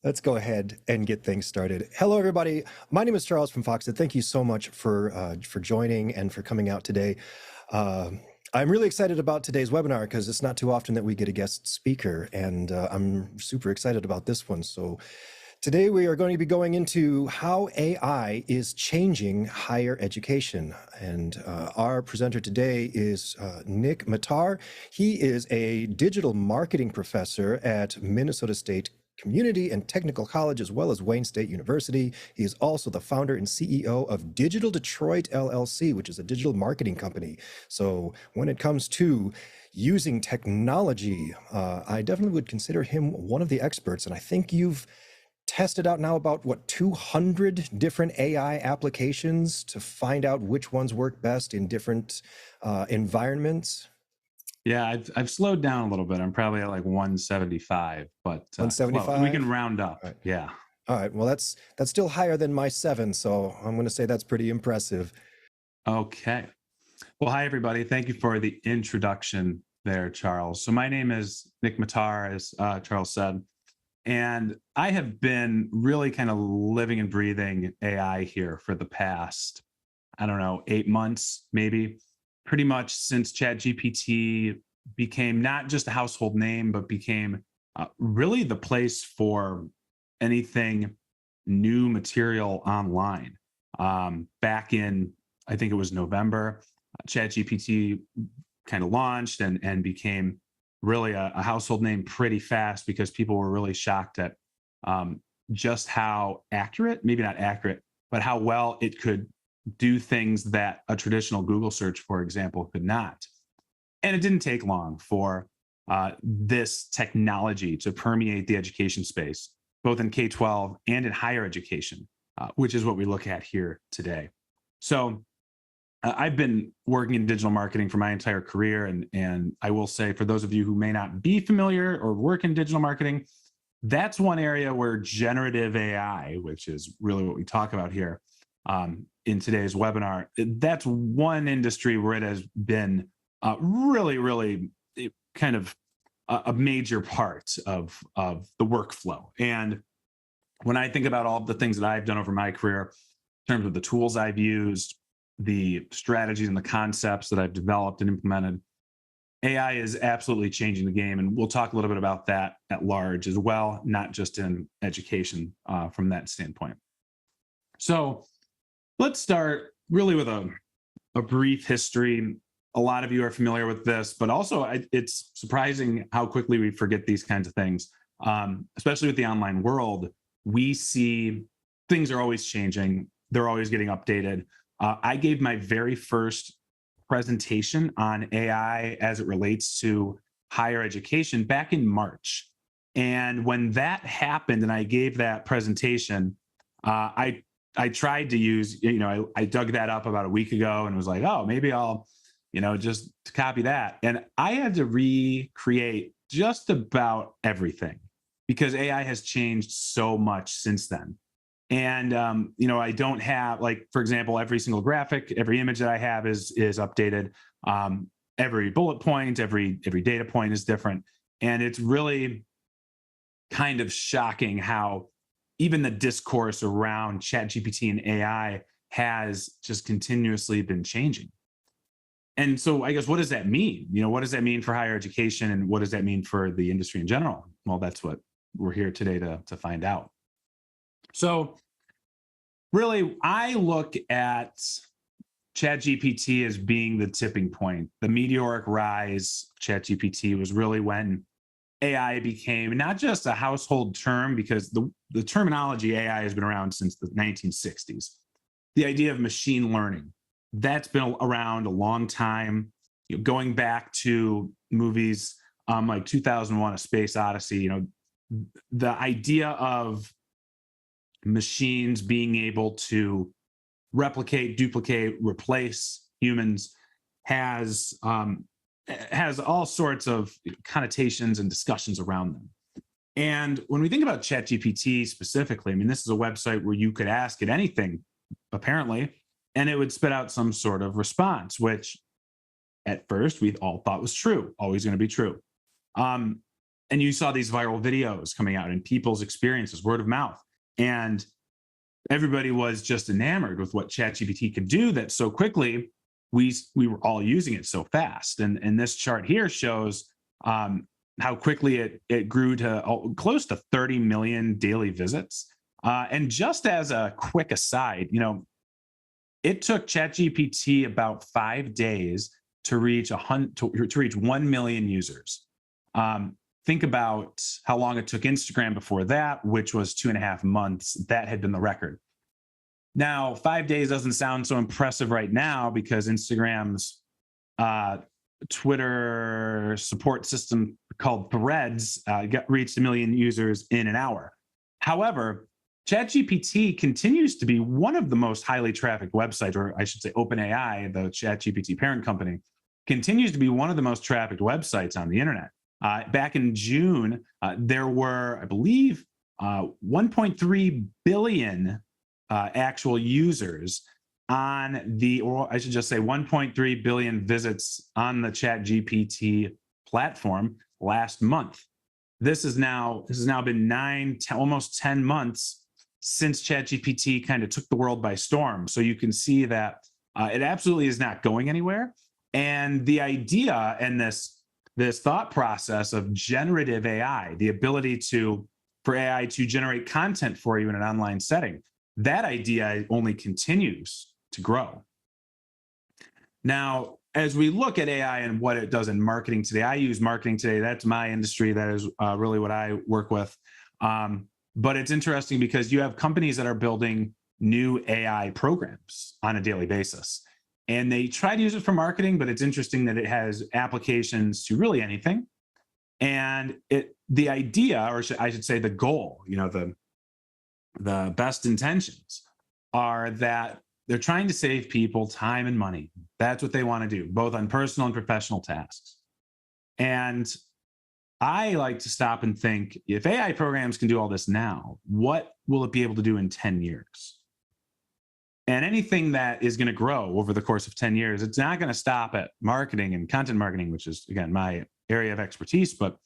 Let's go ahead and get things started. Hello, everybody. My name is Charles from Foxit. Thank you so much for joining and for coming out today. Uh, I'm really excited about today's webinar because it's not too often that we get a guest speaker, and I'm super excited about this one. So today we are going to be going into how AI is changing higher education. And our presenter today is Nick Mattar. He is a digital marketing professor at Minnesota State Community and Technical College, as well as Wayne State University. He is also the founder and CEO of Digital Detroit LLC, which is a digital marketing company. So when it comes to using technology, I definitely would consider him one of the experts. And I think you've tested out now about, 200 different AI applications to find out which ones work best in different environments. Yeah, I've slowed down a little bit. I'm probably at like 175, but well, we can 175? round All up. right. Yeah. All right. Well, that's still higher than my 7, so I'm going to say that's pretty impressive. Okay. Well, hi everybody. Thank you for the introduction there, Charles. So my name is Nick Mattar, as Charles said, and I have been really kind of living and breathing AI here for the past, I don't know, 8 months, maybe, pretty much since ChatGPT became not just a household name, but became really the place for anything new material online. Back in, I think it was November, ChatGPT kind of launched and became really a household name pretty fast because people were really shocked at um, just how accurate, maybe not accurate, but how well it could do things that a traditional Google search, for example, could not. And it didn't take long for this technology to permeate the education space, both in K 12 and in higher education, which is what we look at here today. So I've been working in digital marketing for my entire career. And I will say, for those of you who may not be familiar or work in digital marketing, that's one area where generative AI, which is really what we talk about here in today's webinar, that's one industry where it has been really kind of a major part of the workflow. And when I think about all the things that I've done over my career in terms of the tools I've used, the strategies and the concepts that I've developed and implemented, AI is absolutely changing the game. And we'll talk a little bit about that at large as well, not just in education from that standpoint. So let's start really with a brief history. A lot of you are familiar with this, but also it's surprising how quickly we forget these kinds of things, especially with the online world. We see things are always changing. They're always getting updated. I gave my very first presentation on AI as it relates to higher education back in March. And when that happened and I gave that presentation, I tried to use, I dug that up about a week ago and was like, oh, maybe I'll, just copy that. And I had to recreate just about everything because AI has changed so much since then. And I don't have, like, for example, every single graphic, every image that I have is updated. Every bullet point, every data point is different. And it's really kind of shocking how even the discourse around ChatGPT and AI has just continuously been changing. And so I guess, what does that mean? What does that mean for higher education and what does that mean for the industry in general? Well, that's what we're here today to find out. So really, I look at ChatGPT as being the tipping point. The meteoric rise of ChatGPT was really when AI became not just a household term, because the terminology AI has been around since the 1960s. The idea of machine learning, that's been around a long time, going back to movies like 2001: A Space Odyssey. The idea of machines being able to replicate, duplicate, replace humans has all sorts of connotations and discussions around them. And when we think about ChatGPT specifically, I mean, this is a website where you could ask it anything, apparently, and it would spit out some sort of response, which at first we all thought was true, always going to be true. And you saw these viral videos coming out and people's experiences, word of mouth. And everybody was just enamored with what ChatGPT could do that so quickly we were all using it so fast. And this chart here shows how quickly it grew to close to 30 million daily visits. And just as a quick aside, it took ChatGPT about 5 days to reach to reach 1 million users. Think about how long it took Instagram before that, which was 2.5 months. That had been the record. Now, 5 days doesn't sound so impressive right now because Instagram's Twitter support system called Threads reached 1 million users in an hour. However, ChatGPT continues to be one of the most highly trafficked websites, or I should say OpenAI, the ChatGPT parent company, continues to be one of the most trafficked websites on the internet. Back in June, there were, I believe, 1.3 billion actual users on or I should just say 1.3 billion visits on the ChatGPT platform last month. This has now been almost 10 months since ChatGPT kind of took the world by storm. So you can see that it absolutely is not going anywhere. And the idea and this thought process of generative AI, the ability for AI to generate content for you in an online setting, that idea only continues to grow. Now, as we look at AI and what it does in marketing today, I use marketing today. That's my industry. That is really what I work with. But it's interesting because you have companies that are building new AI programs on a daily basis. And they try to use it for marketing, but it's interesting that it has applications to really anything. And the idea, or I should say the goal, the best intentions are that they're trying to save people time and money. That's what they want to do, both on personal and professional tasks. And I like to stop and think, if AI programs can do all this now, what will it be able to do in 10 years? And anything that is going to grow over the course of 10 years, it's not going to stop at marketing and content marketing, which is, again, my area of expertise, but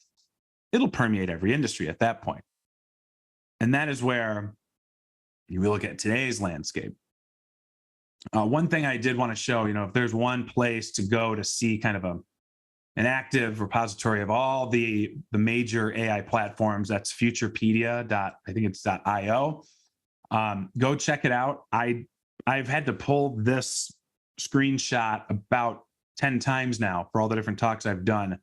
it'll permeate every industry at that point. And that is where you look at today's landscape. One thing I did want to show, if there's one place to go to see kind of an active repository of all the major AI platforms, that's futurepedia.io. Go check it out. I've had to pull this screenshot about 10 times now for all the different talks I've done.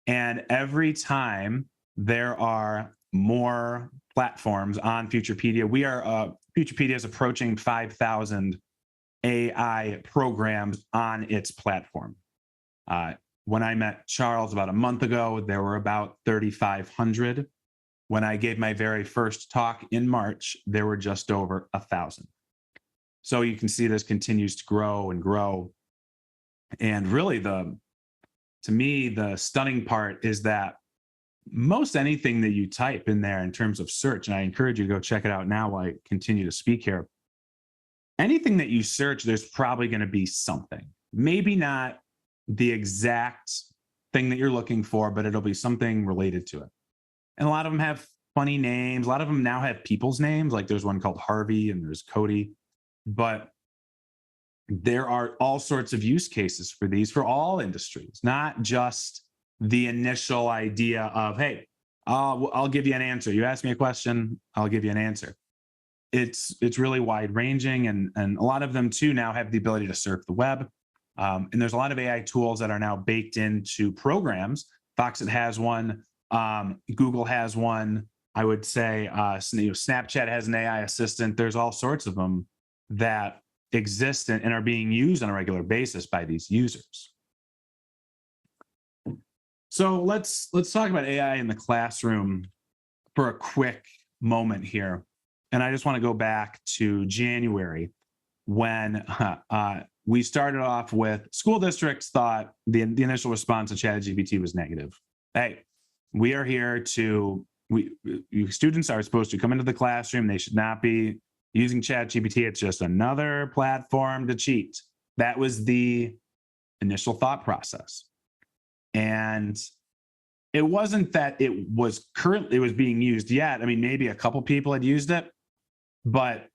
And every time there are more platforms on Futurepedia. Futurepedia is approaching 5,000 AI programs on its platform. When I met Charles about a month ago, there were about 3,500. When I gave my very first talk in March, there were just over 1,000. So you can see this continues to grow and grow. And really, to me, the stunning part is that most anything that you type in there in terms of search, and I encourage you to go check it out now while I continue to speak here. Anything that you search, there's probably going to be something. Maybe not the exact thing that you're looking for, but it'll be something related to it. And a lot of them have funny names. A lot of them now have people's names. Like there's one called Harvey and there's Cody. But there are all sorts of use cases for these for all industries, not just the initial idea of, hey, I'll give you an answer. You ask me a question, I'll give you an answer. It's really wide ranging, and a lot of them too now have the ability to surf the web. And there's a lot of AI tools that are now baked into programs. Foxit has one. Google has one. I would say Snapchat has an AI assistant. There's all sorts of them that exist and are being used on a regular basis by these users. So let's talk about AI in the classroom for a quick moment here. And I just want to go back to January when we started off with school districts thought the initial response to ChatGPT was negative. Hey, we are here students are supposed to come into the classroom. They should not be using ChatGPT. It's just another platform to cheat. That was the initial thought process. And it wasn't that it was being used yet. I mean, maybe a couple people had used it, but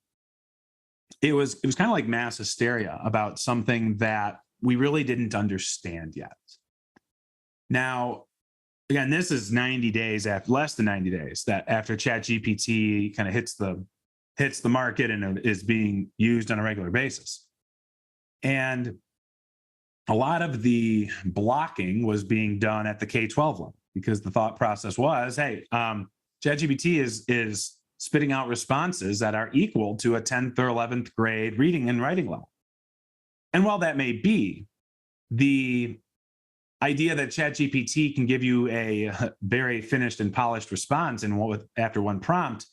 it was kind of like mass hysteria about something that we really didn't understand yet. Now, again, this is 90 days after, less than 90 days that after ChatGPT kind of hits the market and is being used on a regular basis. And a lot of the blocking was being done at the K-12 level because the thought process was, hey, ChatGPT is spitting out responses that are equal to a 10th or 11th grade reading and writing level. And while that may be, the idea that ChatGPT can give you a very finished and polished response after one prompt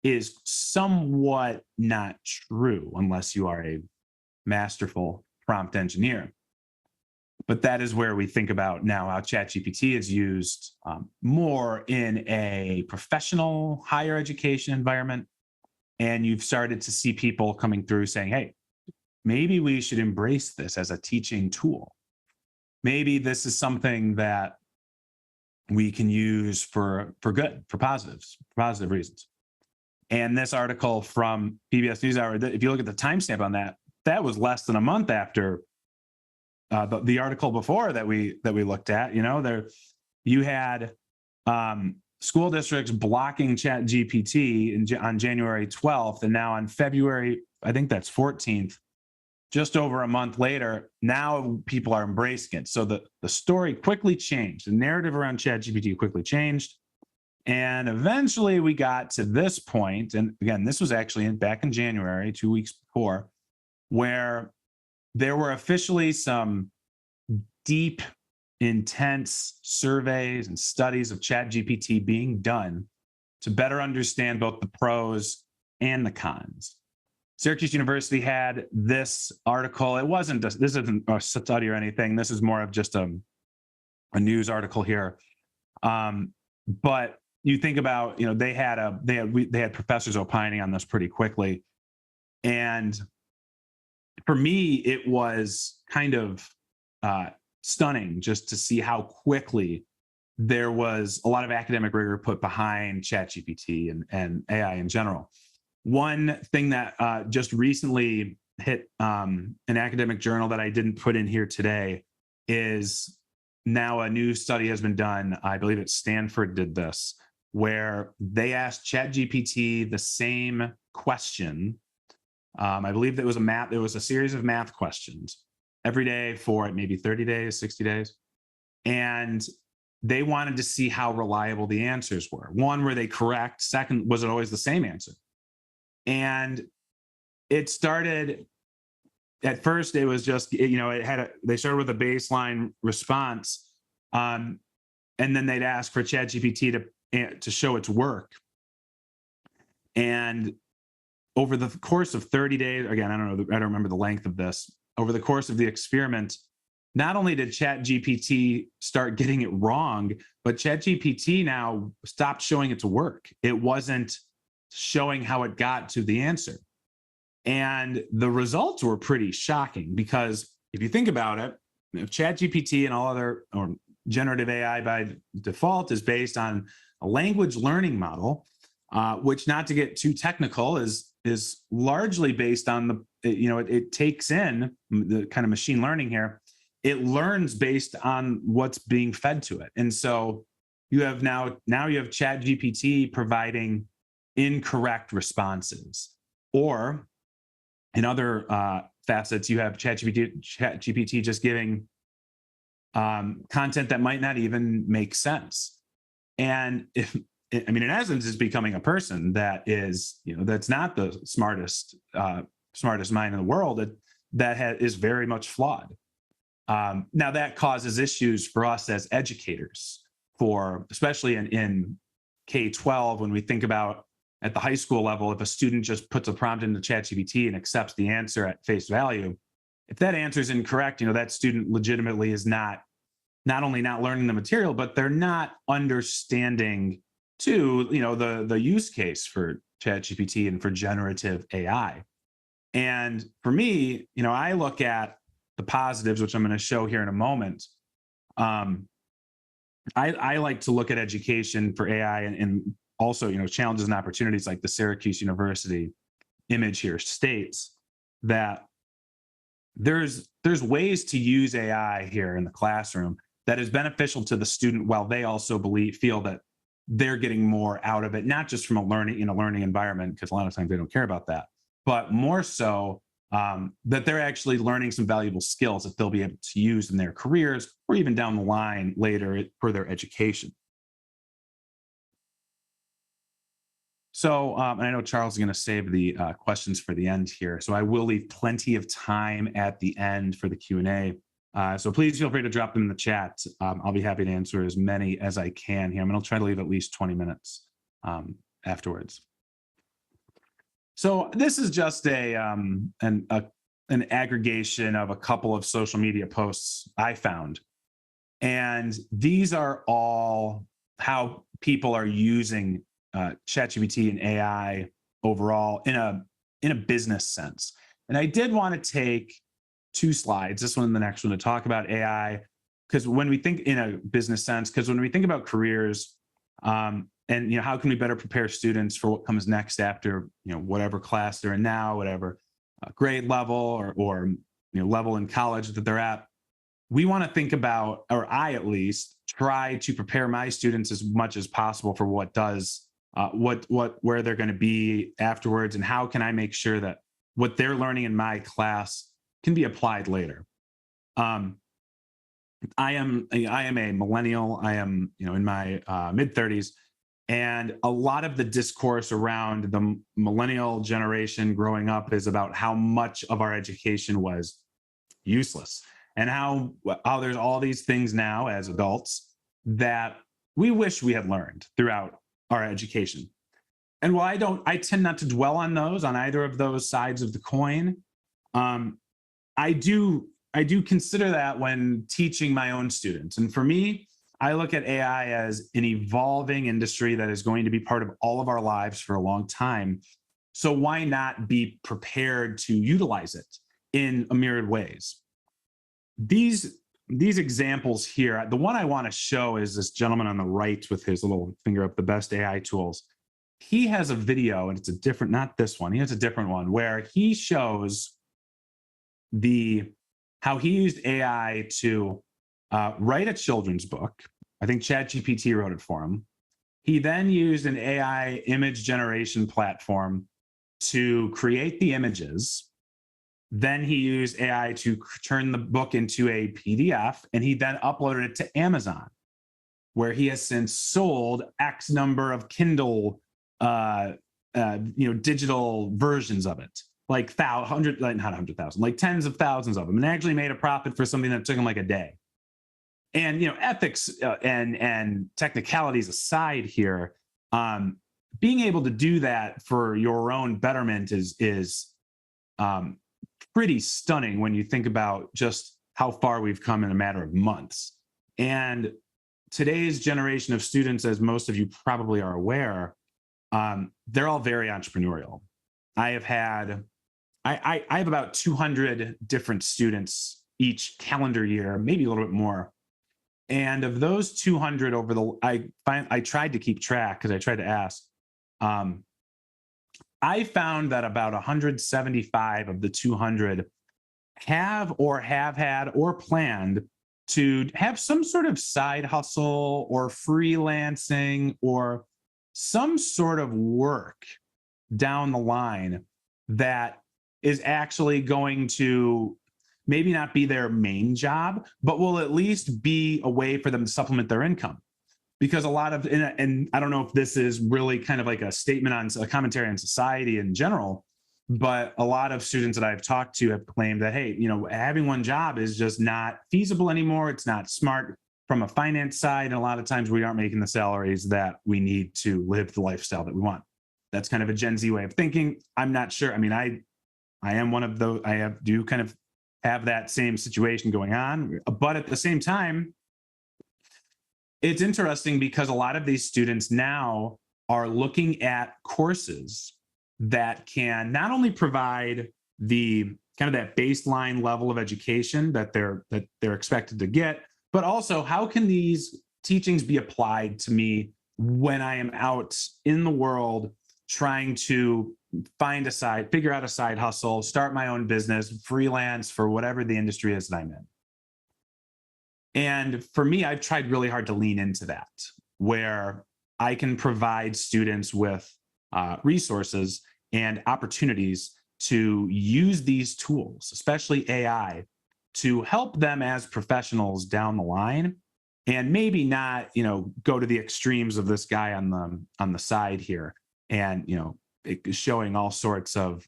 is somewhat not true unless you are a masterful prompt engineer. But that is where we think about now how ChatGPT is used more in a professional higher education environment. And you've started to see people coming through saying, hey, maybe we should embrace this as a teaching tool. Maybe this is something that we can use for good, for positive reasons. And this article from PBS NewsHour, if you look at the timestamp on that, that was less than a month after the article before that we looked at. You had school districts blocking ChatGPT on January 12th, and now on February, I think that's 14th, just over a month later, now people are embracing it. So the story quickly changed. The narrative around ChatGPT quickly changed. And eventually we got to this point, and again, this was actually back in January, 2 weeks before, where there were officially some deep, intense surveys and studies of ChatGPT being done to better understand both the pros and the cons. Syracuse University had this article. This isn't a study or anything. This is more of just a news article here. But you think about, they had professors opining on this pretty quickly. And for me, it was kind of stunning just to see how quickly there was a lot of academic rigor put behind ChatGPT and AI in general. One thing that just recently hit an academic journal that I didn't put in here today is now a new study has been done. I believe it's Stanford did this, where they asked ChatGPT the same question. I believe there was a series of math questions every day for maybe 30 days, 60 days. And they wanted to see how reliable the answers were. One, were they correct? Second, was it always the same answer? And it started, at first it was just, they started with a baseline response. And then they'd ask for ChatGPT to show its work. And over the course of 30 days, again, I don't remember the length of this. Over the course of the experiment, not only did ChatGPT start getting it wrong, but ChatGPT now stopped showing its work. It wasn't showing how it got to the answer. And the results were pretty shocking because if you think about it, ChatGPT and all other or generative AI by default is based on a language learning model, which, not to get too technical, is largely based on it takes in the kind of machine learning here. It learns based on what's being fed to it. And so you have now you have ChatGPT providing incorrect responses, or in other facets, you have ChatGPT just giving content that might not even make sense. And in essence, is becoming a person that is, that's not the smartest mind in the world, that is very much flawed. Now that causes issues for us as educators, especially in K-12, when we think about at the high school level, if a student just puts a prompt into ChatGPT and accepts the answer at face value, if that answer is incorrect, that student legitimately is not only not learning the material, but they're not understanding the use case for ChatGPT and for generative AI. And for me, I look at the positives, which I'm going to show here in a moment. I like to look at education for AI and also, challenges and opportunities like the Syracuse University image here states that there's ways to use AI here in the classroom that is beneficial to the student while they also feel that they're getting more out of it, not just from a learning environment, because a lot of times they don't care about that, but more so that they're actually learning some valuable skills that they'll be able to use in their careers or even down the line later for their education. So, and I know Charles is going to save the questions for the end here, so I will leave plenty of time at the end for the Q&A. So please feel free to drop them in the chat. I'll be happy to answer as many as I can here. I'm going to try to leave at least 20 minutes afterwards. So this is just an aggregation of a couple of social media posts I found, and these are all how people are using ChatGPT and AI overall in a business sense. And I did want to take two slides, this one and the next one, to talk about AI, because when we think in a business sense, because when we think about careers, and how can we better prepare students for what comes next after whatever class they're in now, whatever grade level or level in college that they're at, we want to think about, or I at least try to prepare my students as much as possible for where they're going to be afterwards, and how can I make sure that what they're learning in my class can be applied later. I am a millennial. I am in my mid 30s, and a lot of the discourse around the millennial generation growing up is about how much of our education was useless, and how there's all these things now as adults that we wish we had learned throughout our education. And while I tend not to dwell on either of those sides of the coin. I do consider that when teaching my own students. And for me, I look at AI as an evolving industry that is going to be part of all of our lives for a long time. So why not be prepared to utilize it in a myriad ways? These examples here, the one I want to show is this gentleman on the right with his little finger up, the best AI tools. He has a video, and it's a different, not this one. He has a different one where he shows how he used AI to write a children's book. I think ChatGPT wrote it for him. He then used an AI image generation platform to create the images. Then he used AI to turn the book into a PDF, and he then uploaded it to Amazon, where he has since sold X number of Kindle, digital versions of it, like not 100,000, like tens of thousands of them, and actually made a profit for something that took him like a day. And ethics and technicalities aside here, being able to do that for your own betterment is pretty stunning when you think about just how far we've come in a matter of months. And today's generation of students, as most of you probably are aware, they're all very entrepreneurial. I have about 200 different students each calendar year, maybe a little bit more. And of those 200 I tried to keep track because I tried to ask. I found that about 175 of the 200 have had or planned to have some sort of side hustle or freelancing or some sort of work down the line that is actually going to maybe not be their main job, but will at least be a way for them to supplement their income. Because a lot of, and I don't know if this is really kind of like a statement on a commentary on society in general, but a lot of students that I've talked to have claimed that, hey, having one job is just not feasible anymore. It's not smart from a finance side. And a lot of times we aren't making the salaries that we need to live the lifestyle that we want. That's kind of a Gen Z way of thinking. I'm not sure. I mean, I am one of those, do kind of have that same situation going on, but at the same time, it's interesting because a lot of these students now are looking at courses that can not only provide the kind of that baseline level of education that they're expected to get, but also how can these teachings be applied to me when I am out in the world trying to figure out a side hustle, start my own business, freelance for whatever the industry is that I'm in. And for me, I've tried really hard to lean into that, where I can provide students with resources and opportunities to use these tools, especially AI, to help them as professionals down the line, and maybe not, go to the extremes of this guy on the side here, and showing all sorts of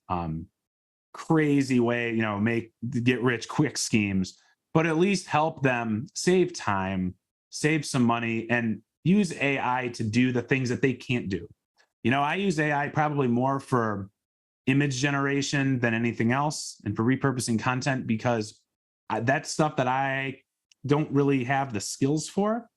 crazy way, make get rich quick schemes, but at least help them save time, save some money, and use AI to do the things that they can't do. I use AI probably more for image generation than anything else, and for repurposing content, because that's stuff that I don't really have the skills for.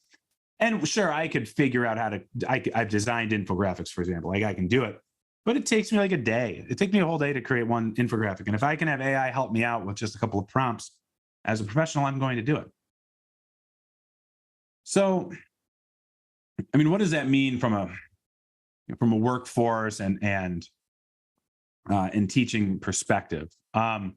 And sure, I could figure out how to. I've designed infographics, for example. Like, I can do it, but it takes me like a day. It takes me a whole day to create one infographic. And if I can have AI help me out with just a couple of prompts as a professional, I'm going to do it. So, I mean, what does that mean from a workforce and teaching perspective? I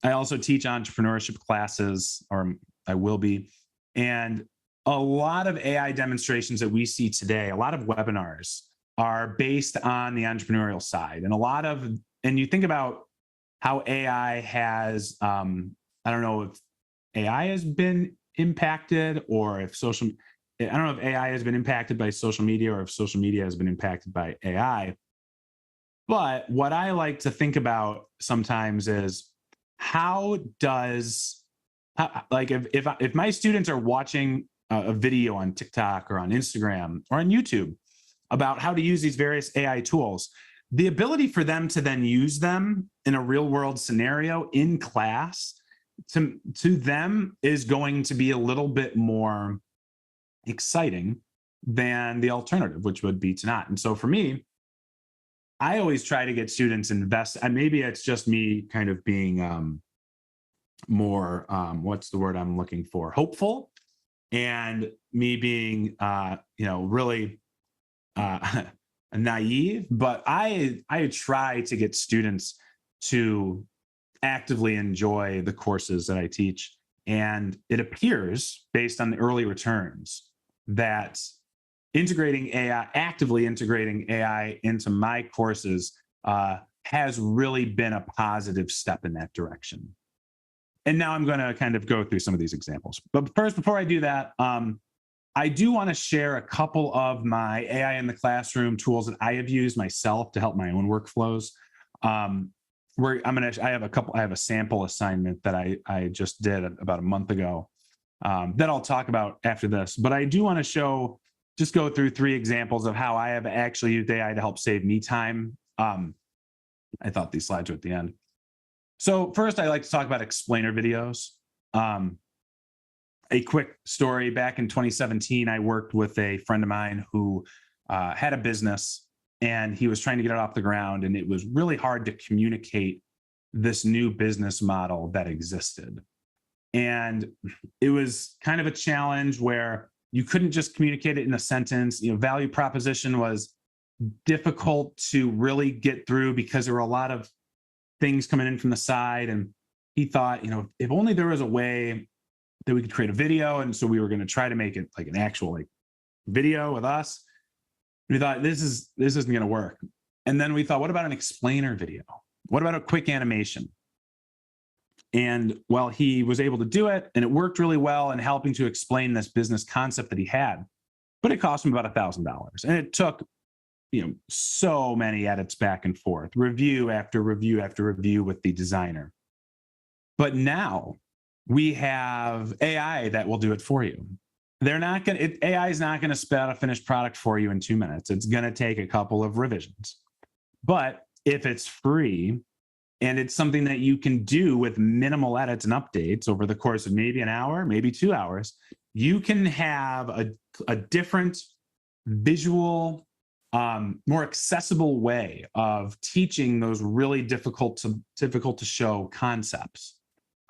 also teach entrepreneurship classes, or I will be, and a lot of AI demonstrations that we see today, a lot of webinars are based on the entrepreneurial side, and you think about how AI has, I don't know if AI has been impacted, or if I don't know if AI has been impacted by social media, or if social media has been impacted by AI. But what I like to think about sometimes is, if my students are watching a video on TikTok or on Instagram or on YouTube about how to use these various AI tools, the ability for them to then use them in a real world scenario in class, to them, is going to be a little bit more exciting than the alternative, which would be to not. And so for me, I always try to get students invested, and maybe it's just me kind of being more, what's the word I'm looking for, hopeful, and me being really naive. But I try to get students to actively enjoy the courses that I teach, and it appears, based on the early returns, that actively integrating AI into my courses has really been a positive step in that direction. And now I'm going to kind of go through some of these examples. But first, before I do that, I do want to share a couple of my AI in the classroom tools that I have used myself to help my own workflows. I have a sample assignment that I just did about a month ago that I'll talk about after this. But I do want to just go through 3 examples of how I have actually used AI to help save me time. I thought these slides were at the end. So first, I like to talk about explainer videos. A quick story: back in 2017, I worked with a friend of mine who had a business, and he was trying to get it off the ground, and it was really hard to communicate this new business model that existed. And it was kind of a challenge where you couldn't just communicate it in a sentence. Value proposition was difficult to really get through because there were a lot of things coming in from the side. And he thought, if only there was a way that we could create a video. And so we were going to try to make it like an actual video with us. We thought, this isn't going to work. And then we thought, what about an explainer video? What about a quick animation? And well, he was able to do it, and it worked really well in helping to explain this business concept that he had. But it cost him about $1,000, and it took so many edits back and forth, review after review after review with the designer. But now we have AI that will do it for you. AI is not going to spit out a finished product for you in 2 minutes. It's going to take a couple of revisions. But if it's free, and it's something that you can do with minimal edits and updates over the course of maybe an hour, maybe 2 hours, you can have a different visual, more accessible way of teaching those really difficult to show concepts.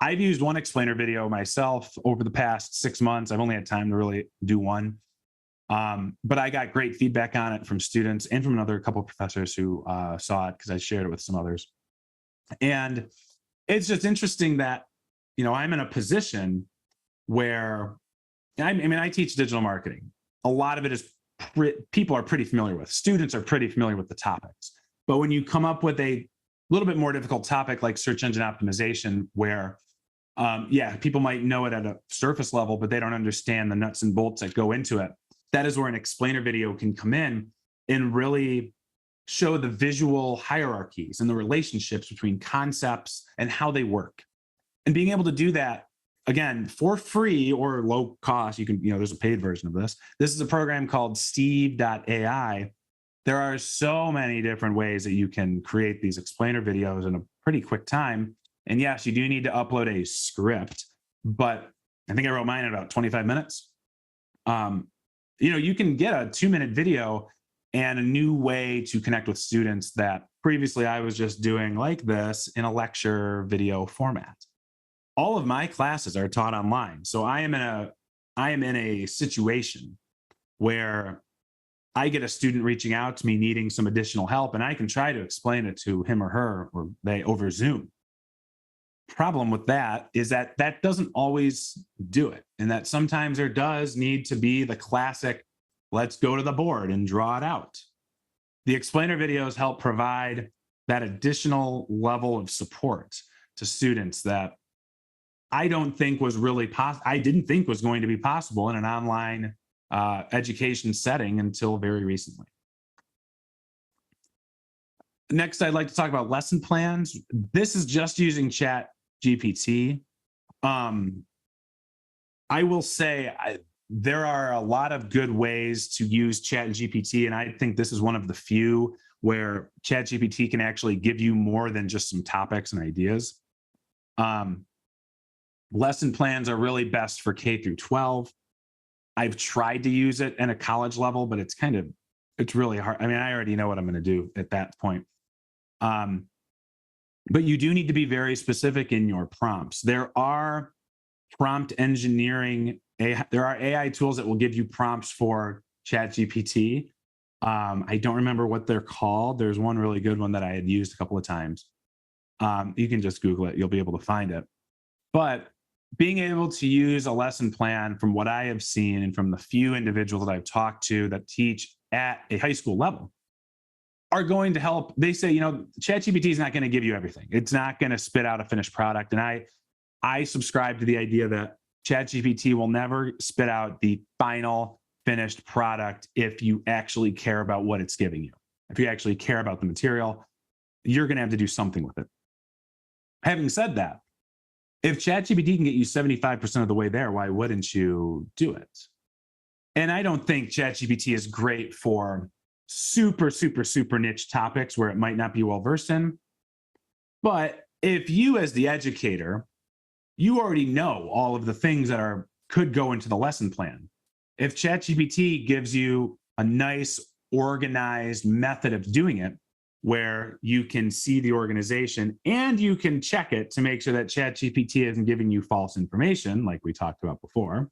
I've used one explainer video myself over the past 6 months. I've only had time to really do one. But I got great feedback on it from students and from another couple of professors who saw it because I shared it with some others. And it's just interesting that, I'm in a position where I teach digital marketing. A lot of it is people are pretty familiar with. Students are pretty familiar with the topics. But when you come up with a little bit more difficult topic like search engine optimization, where people might know it at a surface level, but they don't understand the nuts and bolts that go into it. That is where an explainer video can come in and really show the visual hierarchies and the relationships between concepts and how they work. And being able to do that, again, for free or low cost, you can, there's a paid version of this. This is a program called Steve.ai. There are so many different ways that you can create these explainer videos in a pretty quick time. And yes, you do need to upload a script, but I think I wrote mine in about 25 minutes. You can get a 2-minute video and a new way to connect with students that previously I was just doing like this in a lecture video format. All of my classes are taught online. So I am in a situation where I get a student reaching out to me needing some additional help, and I can try to explain it to him or her or they over Zoom. Problem with that is that doesn't always do it, and that sometimes there does need to be the classic, let's go to the board and draw it out. The explainer videos help provide that additional level of support to students that I don't think was really I didn't think was going to be possible in an online education setting until very recently. Next, I'd like to talk about lesson plans. This is just using ChatGPT. I will say there are a lot of good ways to use ChatGPT, and I think this is one of the few where ChatGPT can actually give you more than just some topics and ideas. Lesson plans are really best for K through 12. I've tried to use it at a college level, but it's really hard. I mean, I already know what I'm going to do at that point. But you do need to be very specific in your prompts. There are prompt engineering. There are AI tools that will give you prompts for ChatGPT. I don't remember what they're called. There's one really good one that I had used a couple of times. You can just Google it. You'll be able to find it. But being able to use a lesson plan, from what I have seen and from the few individuals that I've talked to that teach at a high school level, are going to help. They say, ChatGPT is not going to give you everything. It's not going to spit out a finished product. And I subscribe to the idea that ChatGPT will never spit out the final finished product if you actually care about what it's giving you. If you actually care about the material, you're going to have to do something with it. Having said that, if ChatGPT can get you 75% of the way there, why wouldn't you do it? And I don't think ChatGPT is great for super, super, super niche topics where it might not be well versed in. But if you, as the educator, you already know all of the things that could go into the lesson plan. If ChatGPT gives you a nice, organized method of doing it, where you can see the organization and you can check it to make sure that ChatGPT isn't giving you false information, like we talked about before,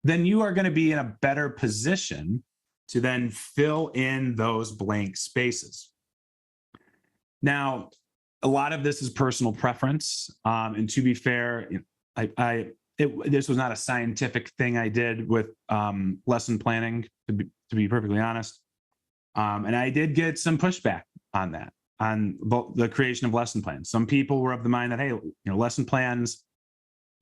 then you are going to be in a better position to then fill in those blank spaces. Now, a lot of this is personal preference. And to be fair, this was not a scientific thing I did with lesson planning, to be perfectly honest. And I did get some pushback on that, on the creation of lesson plans. Some people were of the mind that, hey, lesson plans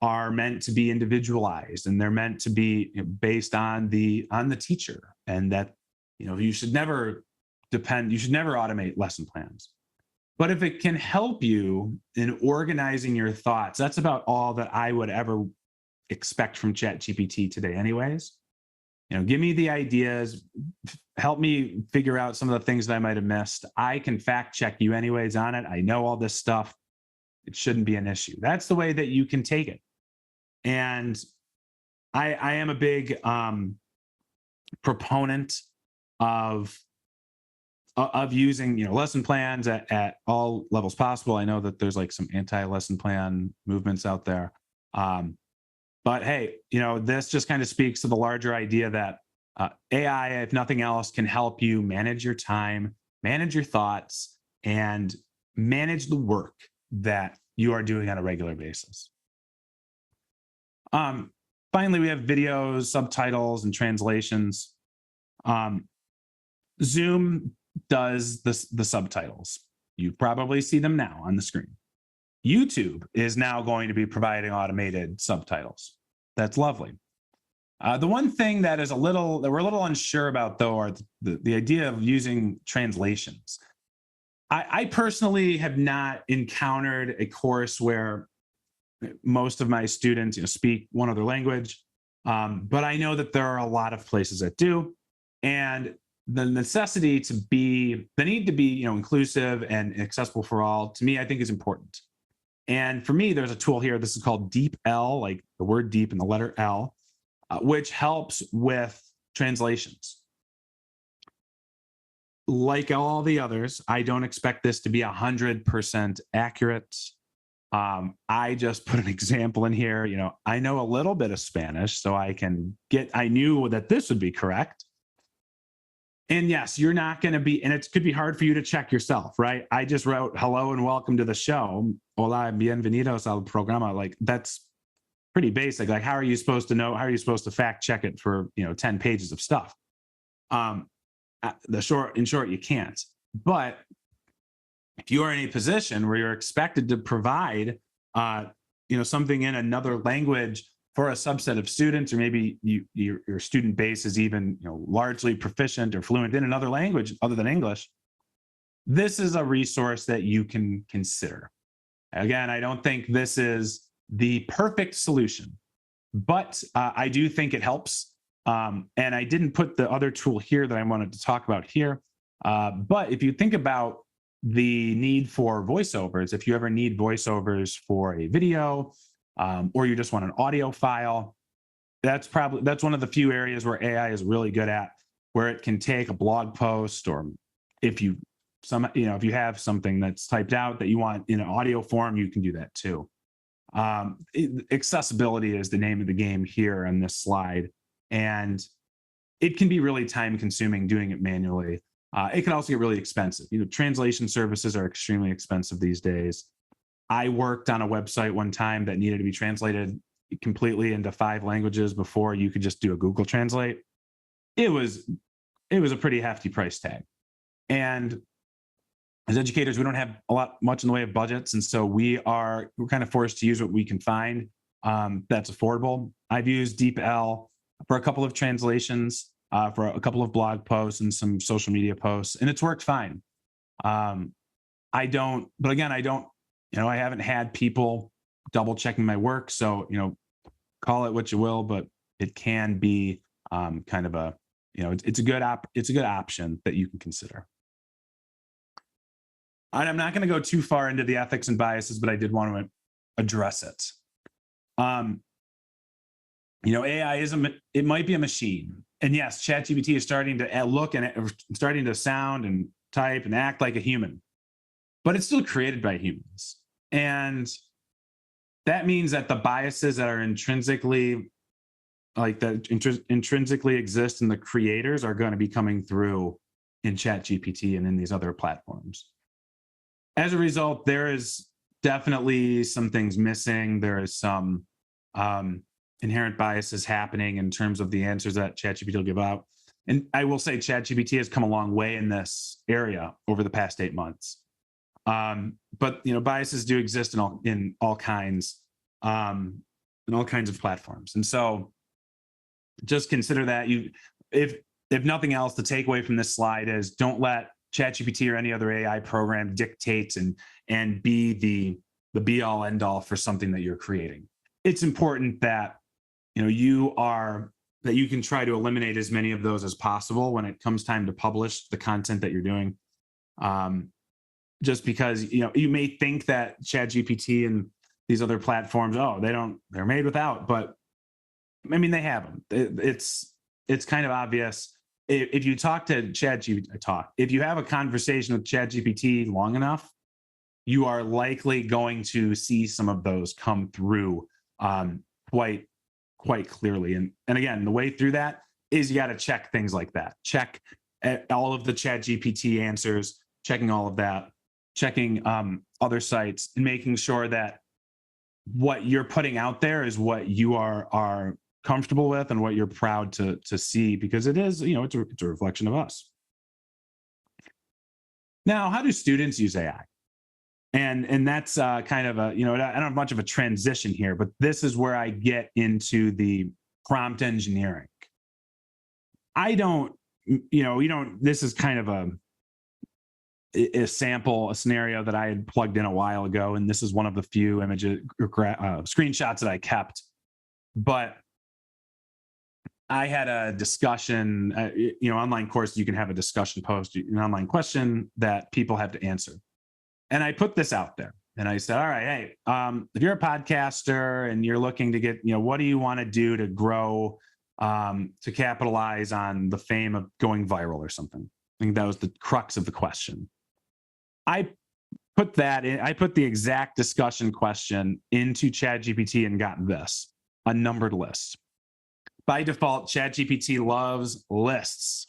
are meant to be individualized and they're meant to be based on the teacher, and that you should never automate lesson plans. But if it can help you in organizing your thoughts, that's about all that I would ever expect from ChatGPT today anyways. Give me the ideas, help me figure out some of the things that I might have missed. I can fact check you anyways on it. I know all this stuff. It shouldn't be an issue. That's the way that you can take it. And I am a big proponent of of using, lesson plans at all levels possible. I know that there's like some anti-lesson plan movements out there. Um, but hey, this just kind of speaks to the larger idea that AI, if nothing else, can help you manage your time, manage your thoughts, and manage the work that you are doing on a regular basis. Um, Finally, we have videos, subtitles, and translations. Um, Zoom does the subtitles. You probably see them now on the screen. YouTube is now going to be providing automated subtitles. That's lovely. The one thing that we're a little unsure about, though, are the idea of using translations. I personally have not encountered a course where most of my students speak one other language, but I know that there are a lot of places that do, and the need to be inclusive and accessible for all, to me, I think is important. And for me, there's a tool here. This is called Deep L, like the word deep and the letter L, which helps with translations. Like all the others, I don't expect this to be 100% accurate. I just put an example in here. I know a little bit of Spanish, so I knew that this would be correct. And yes, you're not going to be, and it could be hard for you to check yourself, right? I just wrote hello and welcome to the show. Hola, bienvenidos al programa. Like, that's pretty basic. Like, how are you supposed to know? How are you supposed to fact check it for 10 pages of stuff? In short, you can't. But if you are in a position where you're expected to provide something in another language for a subset of students, or maybe your student base is even largely proficient or fluent in another language other than English, this is a resource that you can consider. Again, I don't think this is the perfect solution, but I do think it helps. And I didn't put the other tool here that I wanted to talk about here. But if you think about the need for voiceovers, if you ever need voiceovers for a video, or you just want an audio file, that's one of the few areas where AI is really good at, where it can take a blog post, or if you have something that's typed out that you want in an audio form, you can do that too. Accessibility is the name of the game here on this slide, and it can be really time consuming doing it manually. It can also get really expensive. Translation services are extremely expensive these days. I worked on a website one time that needed to be translated completely into 5 languages before you could just do a Google Translate. It was a pretty hefty price tag. And as educators, we don't have much in the way of budgets, and so we're kind of forced to use what we can find that's affordable. I've used DeepL for a couple of translations, for a couple of blog posts and some social media posts, and it's worked fine. I haven't had people double checking my work. So, call it what you will, but it can be kind of it's a good option that you can consider. And I'm not going to go too far into the ethics and biases, but I did want to address it. AI it might be a machine. And yes, ChatGPT is starting to look and starting to sound and type and act like a human, but it's still created by humans. And that means that the biases that are intrinsically exist in the creators are going to be coming through in ChatGPT and in these other platforms. As a result, there is definitely some things missing. There is some inherent biases happening in terms of the answers that ChatGPT will give out. And I will say ChatGPT has come a long way in this area over the past 8 months. But biases do exist in all kinds of platforms. And so just consider that if nothing else, the takeaway from this slide is don't let ChatGPT or any other AI program dictate and be the be all end all for something that you're creating. It's important that you can try to eliminate as many of those as possible when it comes time to publish the content that you're doing. Just because you may think that ChatGPT and these other platforms, they're made without, but I mean they have them. It's kind of obvious. if you talk to if you have a conversation with ChatGPT long enough, you are likely going to see some of those come through um, quite quite clearly. And again, the way through that is you got to check things like that. Check all of the ChatGPT answers, checking all of that, checking other sites, and making sure that what you're putting out there is what you are comfortable with and what you're proud to see, because it is, it's a reflection of us. Now, how do students use AI? And that's kind of I don't have much of a transition here, but this is where I get into the prompt engineering. I don't, you don't. This is kind of a sample, a scenario that I had plugged in a while ago, and this is one of the few images, screenshots that I kept. But I had a discussion, online course. You can have a discussion post, an online question that people have to answer. And I put this out there and I said, all right, hey, if you're a podcaster and you're looking to get, what do you want to do to grow, to capitalize on the fame of going viral or something? I think that was the crux of the question. I put that in, I put the exact discussion question into ChatGPT and got this, a numbered list. By default, ChatGPT loves lists.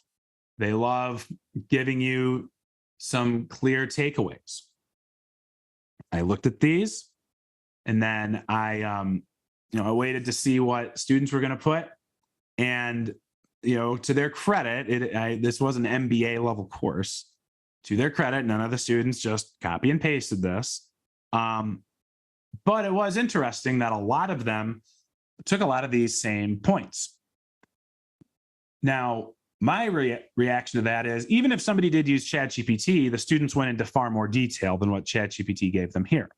They love giving you some clear takeaways. I looked at these, and then I waited to see what students were going to put. And, to their credit, this was an MBA level course. To their credit, none of the students just copy and pasted this. But it was interesting that a lot of them took a lot of these same points. Now, my reaction to that is, even if somebody did use ChatGPT, the students went into far more detail than what ChatGPT gave them here.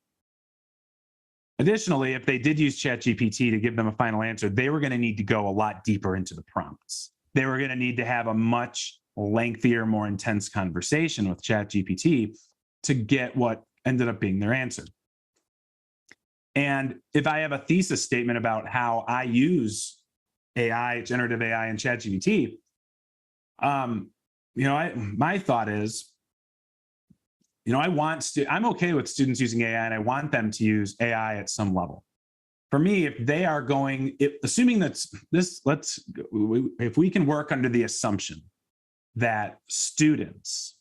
Additionally, if they did use ChatGPT to give them a final answer, they were going to need to go a lot deeper into the prompts. They were going to need to have a much lengthier, more intense conversation with ChatGPT to get what ended up being their answer. And if I have a thesis statement about how I use AI, generative AI, and ChatGPT, my thought is, I'm okay with students using AI, and I want them to use AI at some level. For me, if they are assuming that if we can work under the assumption that students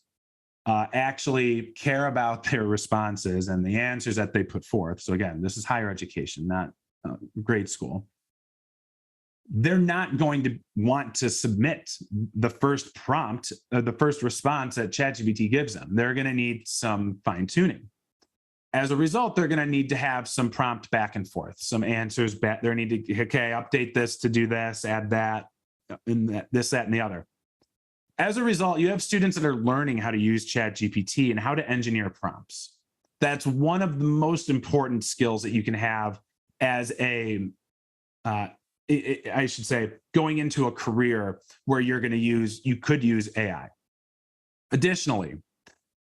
actually care about their responses and the answers that they put forth. So again, this is higher education, not grade school. They're not going to want to submit the first prompt, the first response that ChatGPT gives them. They're going to need some fine tuning. As a result, they're going to need to have some prompt back and forth, some answers back. They need to, update this to do this, add that, and this, that, and the other. As a result, you have students that are learning how to use ChatGPT and how to engineer prompts. That's one of the most important skills that you can have as I should say, going into a career where you could use AI. Additionally,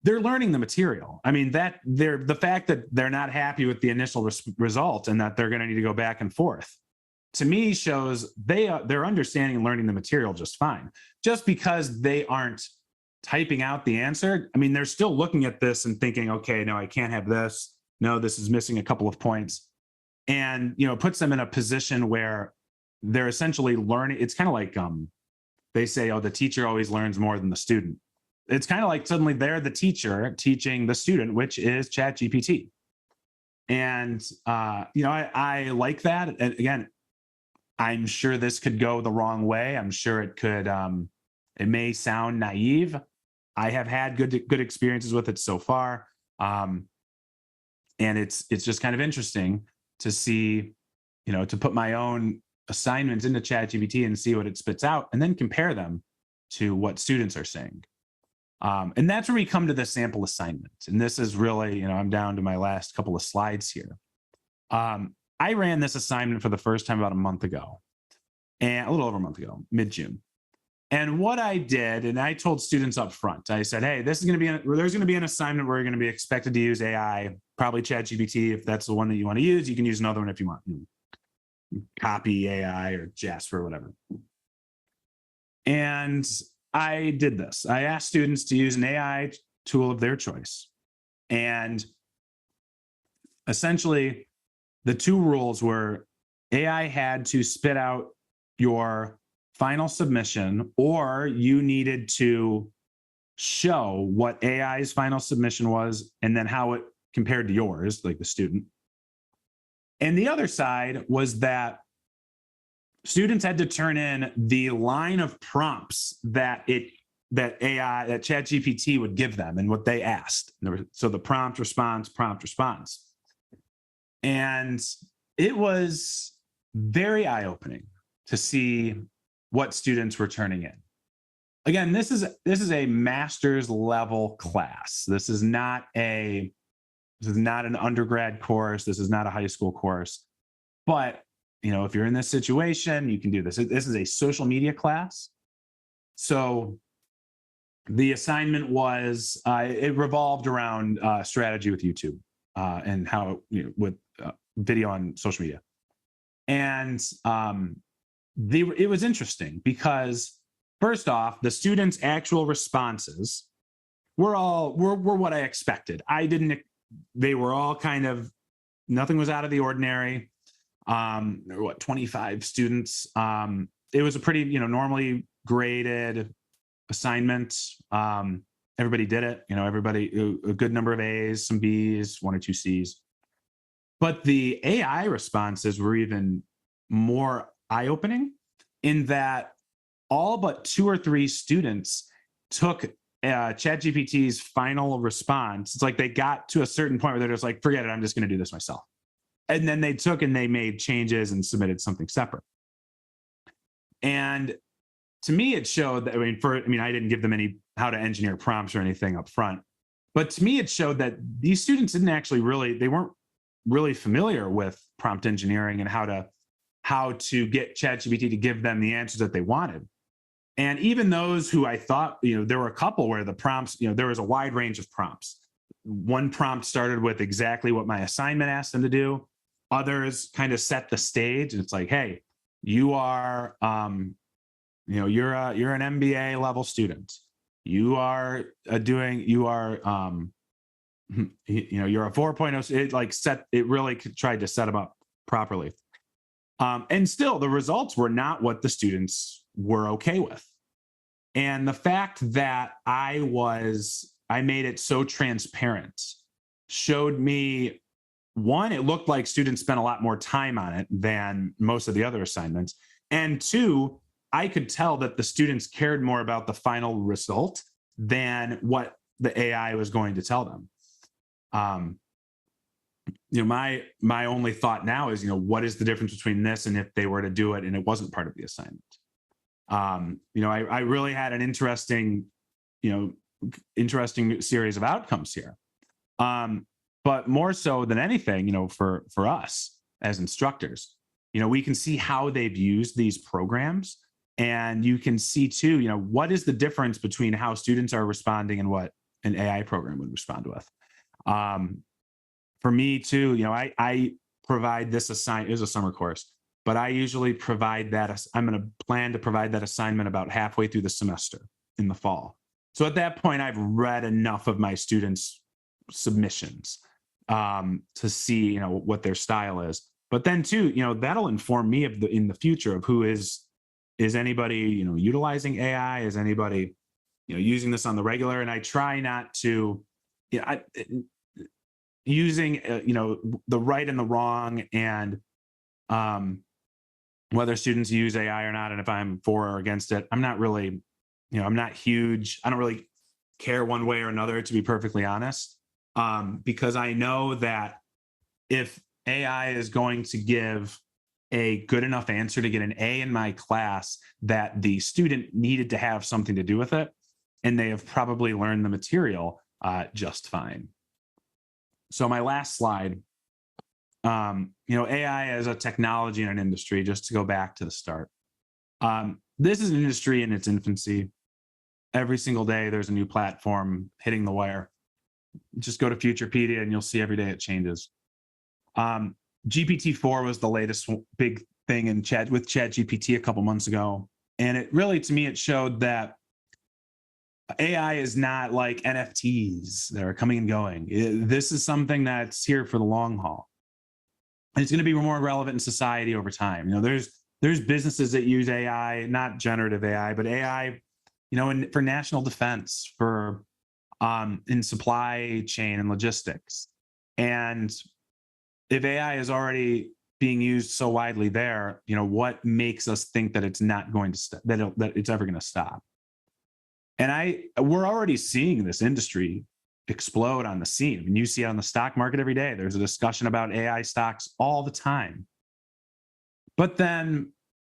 they're learning the material. I mean, the fact that they're not happy with the initial result and that they're going to need to go back and forth, to me shows they're understanding and learning the material just fine. Just because they aren't typing out the answer, I mean, they're still looking at this and thinking, okay, no, I can't have this. No, this is missing a couple of points. And, it puts them in a position where they're essentially learning. It's kind of like they say, the teacher always learns more than the student. It's kind of like suddenly they're the teacher teaching the student, which is ChatGPT. And, I like that. And again, I'm sure this could go the wrong way. I'm sure it could, it may sound naive. I have had good experiences with it so far. And it's just kind of interesting to see, to put my own assignments into ChatGPT and see what it spits out, and then compare them to what students are saying. And that's where we come to the sample assignment. And this is really, I'm down to my last couple of slides here. I ran this assignment for the first time about a month ago, and a little over a month ago, mid-June. And what I did, and I told students up front, I said, hey, there's going to be an assignment where you're going to be expected to use AI, probably ChatGPT. If that's the one that you want to use, you can use another one if you want. Copy AI or Jasper or whatever. And I did this. I asked students to use an AI tool of their choice. And essentially, the two rules were AI had to spit out your final submission, or you needed to show what AI's final submission was and then how it compared to yours, like the student. And the other side was that students had to turn in the line of prompts that ChatGPT would give them and what they asked. So the prompt response, and it was very eye-opening to see what students were turning in. Again, this is a master's level class. This is not an undergrad course. This is not a high school course. But if you're in this situation, you can do this. This is a social media class. So the assignment was it revolved around strategy with YouTube and how with video on social media. And it was interesting because first off, the students' actual responses were what I expected. They were all kind of, nothing was out of the ordinary. There were 25 students. It was a pretty, normally graded assignment. Everybody did it, a good number of A's, some B's, 1 or 2 C's. But the AI responses were even more eye-opening in that all but 2 or 3 students took ChatGPT's final response. It's like they got to a certain point where they're just like, forget it, I'm just going to do this myself. And then they took and they made changes and submitted something separate. And to me, it showed that, I didn't give them any how to engineer prompts or anything up front. But to me, it showed that these students didn't actually they weren't really familiar with prompt engineering and how to get ChatGPT to give them the answers that they wanted. And even those who I thought, there were a couple where the prompts, there was a wide range of prompts. One prompt started with exactly what my assignment asked them to do. Others kind of set the stage, and it's like, hey, you are, you're an MBA level student. You're a 4.0. It really tried to set them up properly. And still, the results were not what the students were okay with. And the fact that I made it so transparent showed me, one, it looked like students spent a lot more time on it than most of the other assignments. And 2, I could tell that the students cared more about the final result than what the AI was going to tell them. My only thought now is, what is the difference between this and if they were to do it and it wasn't part of the assignment? I really had an interesting series of outcomes here. But more so than anything, for us as instructors, we can see how they've used these programs, and you can see too, what is the difference between how students are responding and what an AI program would respond with. For me too, I provide this assignment. It was a summer course, but I usually provide that. I'm going to plan to provide that assignment about halfway through the semester in the fall. So at that point, I've read enough of my students' submissions to see, what their style is. But then too, that'll inform me in the future of who is anybody, utilizing AI? Is anybody, using this on the regular? And I try not to, using, the right and the wrong, and whether students use AI or not, and if I'm for or against it, I'm not really, I'm not huge. I don't really care one way or another, to be perfectly honest, because I know that if AI is going to give a good enough answer to get an A in my class, that the student needed to have something to do with it, and they have probably learned the material just fine. So my last slide, AI as a technology in an industry, just to go back to the start. This is an industry in its infancy. Every single day, there's a new platform hitting the wire. Just go to Futurepedia and you'll see every day it changes. GPT-4 was the latest big thing with ChatGPT a couple months ago. And it really, to me, it showed that AI is not like NFTs that are coming and going. This is something that's here for the long haul. And it's going to be more relevant in society over time. There's businesses that use AI, not generative AI, but AI, for national defense, for in supply chain and logistics. And if AI is already being used so widely there, what makes us think that it's not going to that it's ever going to stop? And we're already seeing this industry explode on the scene. I mean, you see it on the stock market every day. There's a discussion about AI stocks all the time. But then,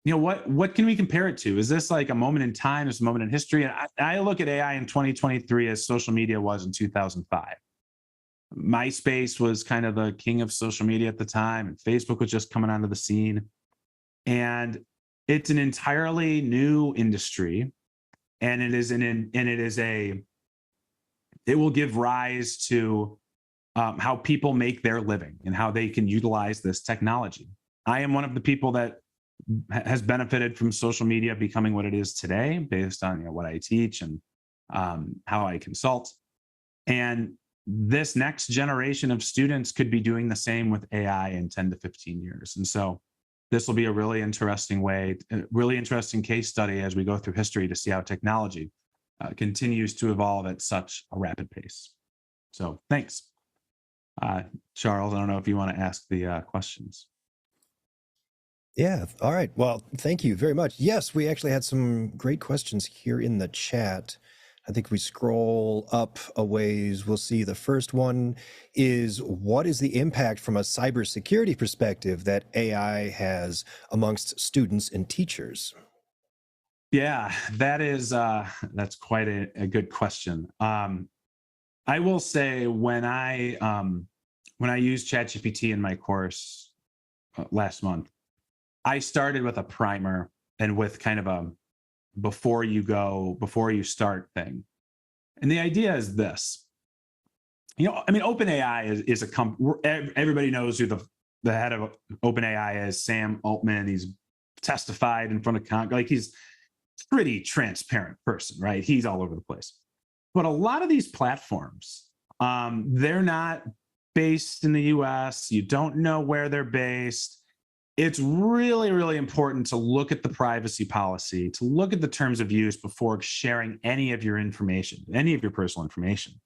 what can we compare it to? Is this like a moment in time? Is a moment in history? And I look at AI in 2023 as social media was in 2005. MySpace was kind of the king of social media at the time, and Facebook was just coming onto the scene. And it's an entirely new industry, and it will give rise to how people make their living and how they can utilize this technology. I am one of the people that has benefited from social media becoming what it is today, based on what I teach and how I consult. And this next generation of students could be doing the same with AI in 10 to 15 years. And so this will be a really interesting case study as we go through history to see how technology continues to evolve at such a rapid pace. So thanks. Charles, I don't know if you want to ask the questions. Yeah. All right. Well, thank you very much. Yes, we actually had some great questions here in the chat. I think if we scroll up a ways, we'll see the first one is, what is the impact from a cybersecurity perspective that AI has amongst students and teachers? Yeah, that's quite a good question. I will say when I used ChatGPT in my course last month, I started with a primer and with kind of a before you start thing. And the idea is this. OpenAI is a company. Everybody knows who the head of OpenAI is, Sam Altman. He's testified in front of Congress. Like, he's a pretty transparent person, right? He's all over the place. But a lot of these platforms, they're not based in the US. You don't know where they're based. It's really, really important to look at the privacy policy, to look at the terms of use before sharing any of your information, any of your personal information.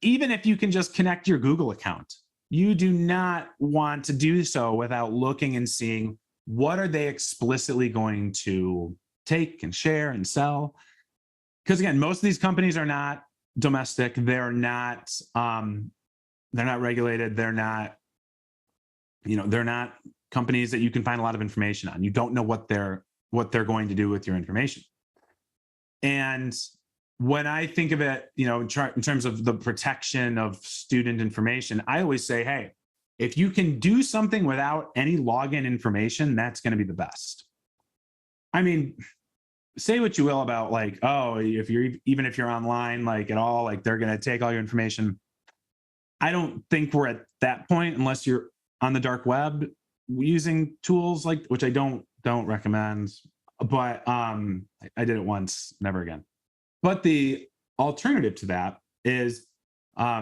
Even if you can just connect your Google account, you do not want to do so without looking and seeing what are they explicitly going to take and share and sell. Because again, most of these companies are not domestic. They're not regulated. They're not companies that you can find a lot of information on. You don't know what they're going to do with your information. And when I think of it, in terms of the protection of student information, I always say, hey, if you can do something without any login information, that's going to be the best. I mean, say what you will about like, oh, if you're online, like at all, like they're going to take all your information. I don't think we're at that point unless you're on the dark web using tools which I don't recommend. But I did it once, never again. But the alternative to that is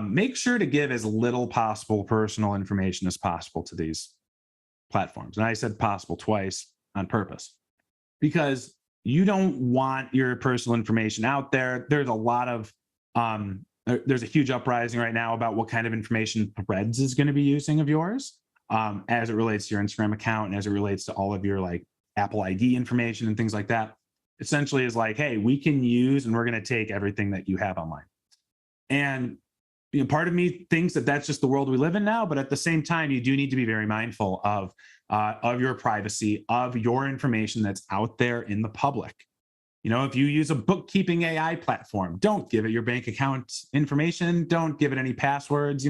make sure to give as little possible personal information as possible to these platforms. And I said possible twice on purpose, because you don't want your personal information out there. There's a lot of there's a huge uprising right now about what kind of information Threads is going to be using of yours, as it relates to your Instagram account and as it relates to all of your like Apple ID information and things like that. Essentially is like, hey, we can use and we're going to take everything that you have online. And part of me thinks that that's just the world we live in now. But at the same time, you do need to be very mindful of your privacy, of your information that's out there in the public. If you use a bookkeeping AI platform, don't give it your bank account information. Don't give it any passwords.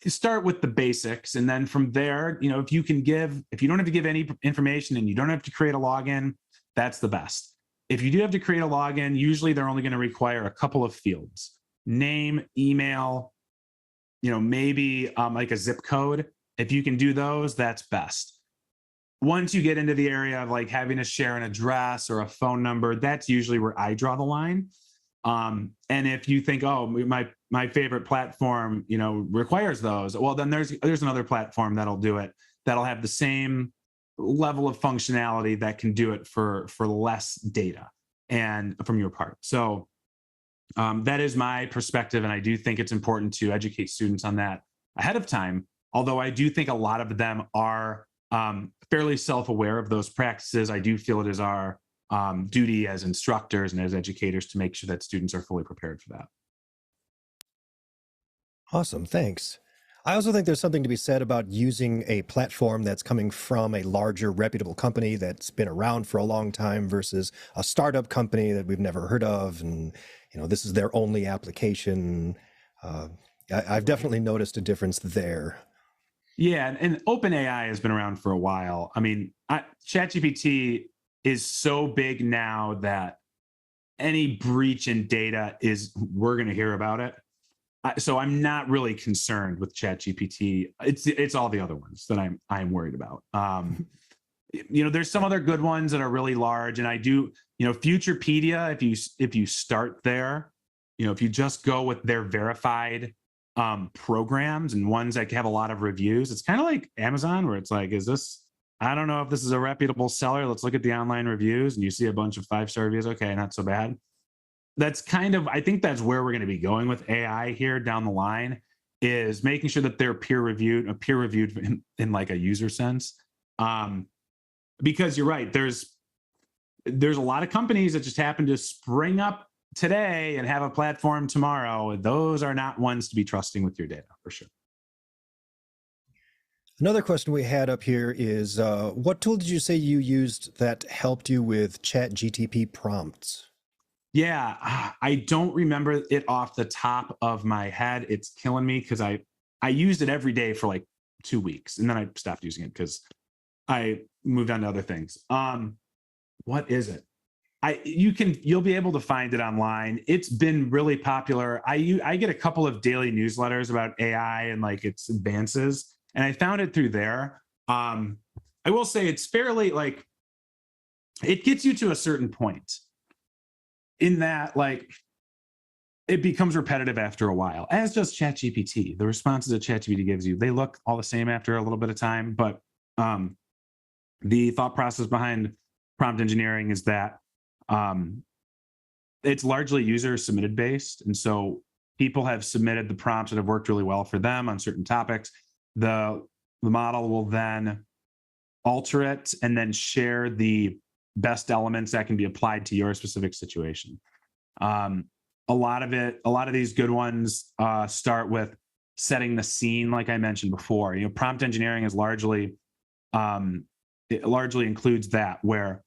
Start with the basics. And then from there, if you don't have to give any information and you don't have to create a login, that's the best. If you do have to create a login, usually they're only going to require a couple of fields: name, email, maybe like a zip code. If you can do those, that's best. once you get into the area of like having to share an address or a phone number, that's usually where I draw the line. And if you think, oh, my favorite platform, requires those, well, then there's another platform that'll do it, that'll have the same level of functionality that can do it for less data and from your part. So that is my perspective, and I do think it's important to educate students on that ahead of time. Although I do think a lot of them are fairly self-aware of those practices. I do feel it is our duty as instructors and as educators to make sure that students are fully prepared for that. Awesome, thanks. I also think there's something to be said about using a platform that's coming from a larger, reputable company that's been around for a long time versus a startup company that we've never heard of, and this is their only application. Uh, I've definitely noticed a difference there. Yeah, and OpenAI has been around for a while. I mean, ChatGPT is so big now that any breach in data we're going to hear about it. So I'm not really concerned with ChatGPT. It's all the other ones that I'm worried about. There's some other good ones that are really large, and I do, Futurepedia. If you start there, if you just go with their verified programs and ones that have a lot of reviews, it's kind of like Amazon, where it's like, I don't know if this is a reputable seller. Let's look at the online reviews, and you see a bunch of 5-star reviews. Okay, not so bad. I think that's where we're going to be going with AI here down the line, is making sure that they're peer reviewed in like a user sense. Because you're right, there's a lot of companies that just happen to spring up today and have a platform tomorrow. Those are not ones to be trusting with your data, for sure. Another question we had up here is, what tool did you say you used that helped you with ChatGPT prompts? Yeah, I don't remember it off the top of my head. It's killing me because I used it every day for like 2 weeks, and then I stopped using it because I moved on to other things. What is it? You'll be able to find it online. It's been really popular. I get a couple of daily newsletters about AI and like its advances, and I found it through there. I will say it's fairly like, it gets you to a certain point in that like it becomes repetitive after a while, as does ChatGPT. The responses that ChatGPT gives you, they look all the same after a little bit of time, but the thought process behind prompt engineering is that um, it's largely user submitted based. And so people have submitted the prompts that have worked really well for them on certain topics. The model will then alter it and then share the best elements that can be applied to your specific situation. A lot of these good ones start with setting the scene, like I mentioned before. Prompt engineering is it largely includes that, where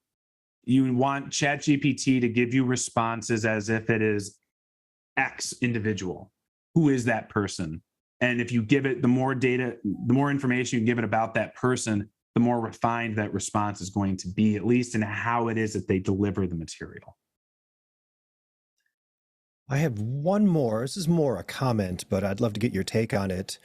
you want ChatGPT to give you responses as if it is X individual. Who is that person? And if you give it the more data, the more information you give it about that person, the more refined that response is going to be, at least in how it is that they deliver the material. I have one more. This is more a comment, but I'd love to get your take on it.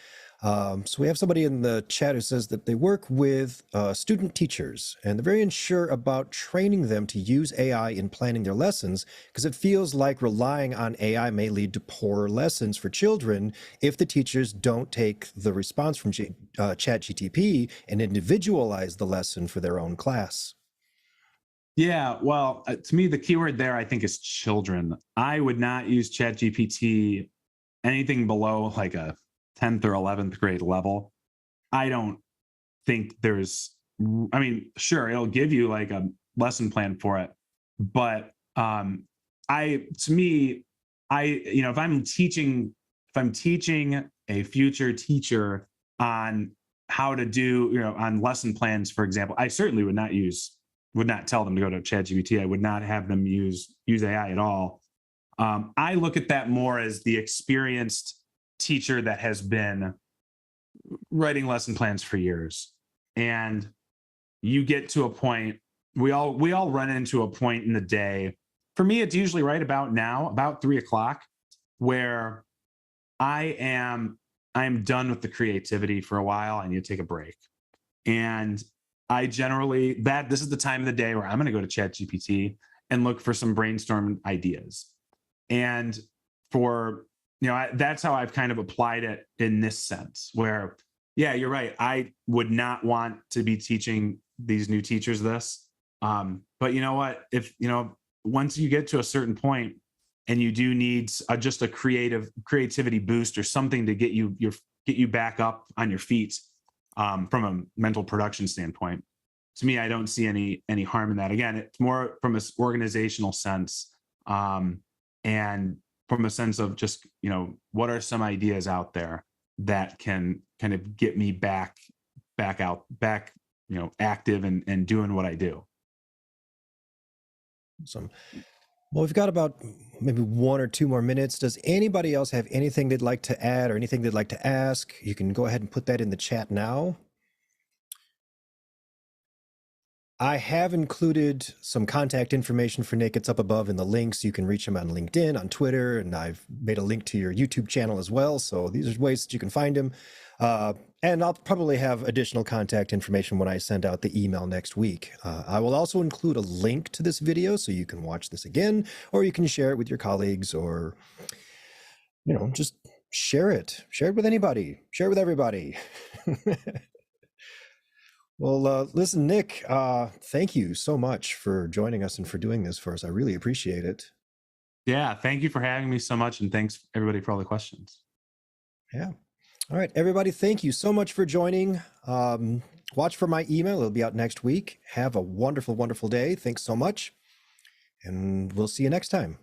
So we have somebody in the chat who says that they work with student teachers, and they're very unsure about training them to use AI in planning their lessons, because it feels like relying on AI may lead to poorer lessons for children if the teachers don't take the response from ChatGPT and individualize the lesson for their own class. Yeah, well, to me, the keyword there, I think, is children. I would not use ChatGPT anything below like a 10th or 11th grade level. I don't think I mean, sure, it'll give you like a lesson plan for it, but to me, if I'm teaching a future teacher on how to do, on lesson plans, for example, I certainly would not tell them to go to ChatGPT. I would not have them use AI at all. I look at that more as the experienced teacher that has been writing lesson plans for years. And you get to a point, we all run into a point in the day. For me, it's usually right about now, about 3 o'clock, where I'm done with the creativity for a while. I need to take a break. And I generally this is the time of the day where I'm going to go to ChatGPT and look for some brainstorm ideas. And for that's how I've kind of applied it in this sense. Where, yeah, you're right. I would not want to be teaching these new teachers this. But you know what? If once you get to a certain point and you do need just a creativity boost or something to get you back up on your feet, from a mental production standpoint, to me, I don't see any harm in that. Again, it's more from an organizational sense, and from a sense of just what are some ideas out there that can kind of get me back active and doing what I do. Awesome. Well, we've got about maybe 1 or 2 more minutes. Does anybody else have anything they'd like to add or anything they'd like to ask? You can go ahead and put that in the chat now. I have included some contact information for Nick. It's up above in the links. You can reach him on LinkedIn, on Twitter, and I've made a link to your YouTube channel as well. So these are ways that you can find him. And I'll probably have additional contact information when I send out the email next week. I will also include a link to this video so you can watch this again, or you can share it with your colleagues, or just share it. Share it with anybody. Share it with everybody. Well, listen, Nick, thank you so much for joining us and for doing this for us. I really appreciate it. Yeah, thank you for having me so much, and thanks everybody for all the questions. Yeah. All right, everybody, thank you so much for joining. Watch for my email. It'll be out next week. Have a wonderful, wonderful day. Thanks so much. And we'll see you next time.